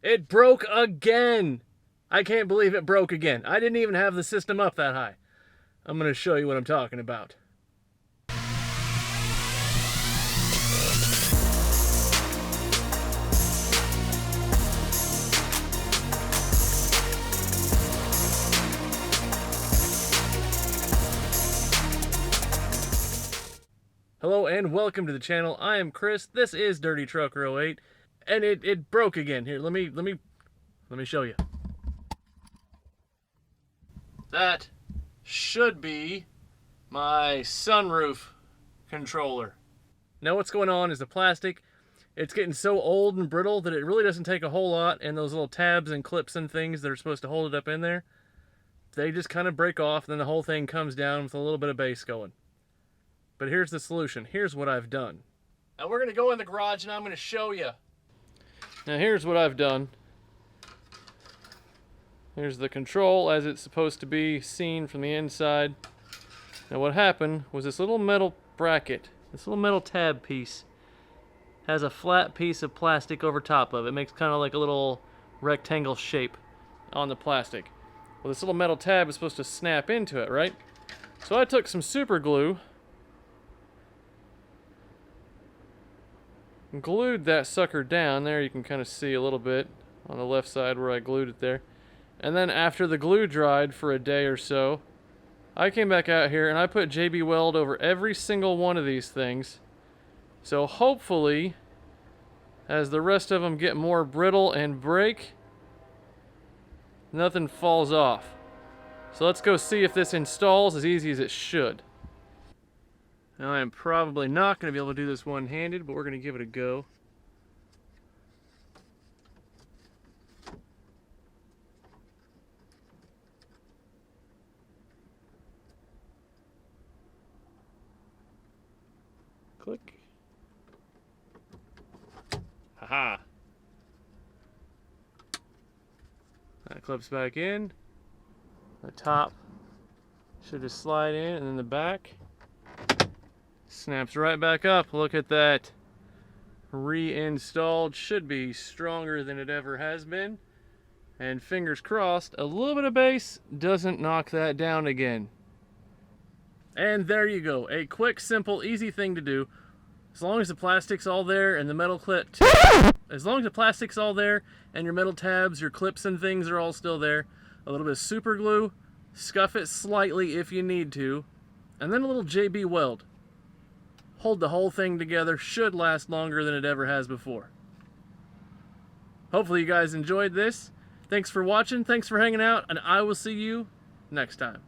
It broke again. I can't believe it broke again. I didn't even have the system up that high. I'm going to show you what I'm talking about. Hello and welcome to the channel. I am Chris. This is Dirty Trucker 08, and it broke again. Here, let me show you. That should be my sunroof controller. Now what's going on is the plastic, it's getting so old and brittle that it really doesn't take a whole lot, and those little tabs and clips and things that are supposed to hold it up in there, they just kind of break off, and then the whole thing comes down with a little bit of bass going. But here's the solution. Here's what I've done. Now we're going to go in the garage and I'm going to show you. Now here's what I've done. Here's the control as it's supposed to be seen from the inside. Now what happened was this little metal bracket, this little metal tab piece, has a flat piece of plastic over top of it. It makes kind of like a little rectangle shape on the plastic. Well, this little metal tab is supposed to snap into it, right? So I took some super glue, glued that sucker down. There you can kind of see a little bit on the left side where I glued it there. And then after the glue dried for a day or so, I came back out here and I put JB Weld over every single one of these things. So hopefully, as the rest of them get more brittle and break, nothing falls off. So let's go see if this installs as easy as it should. Now I'm probably not going to be able to do this one-handed, but we're going to give it a go. Click. Haha. That clips back in. The top should just slide in, and then the back snaps right back up. Look at that. Reinstalled. Should be stronger than it ever has been. And fingers crossed, a little bit of bass doesn't knock that down again. And there you go. A quick, simple, easy thing to do. As long as the plastic's all there and the metal clip, as long as the plastic's all there and your metal tabs, your clips and things are all still there, a little bit of super glue, scuff it slightly if you need to, and then a little JB Weld. Hold the whole thing together. Should last longer than it ever has before. Hopefully you guys enjoyed this. Thanks for watching, thanks for hanging out, and I will see you next time.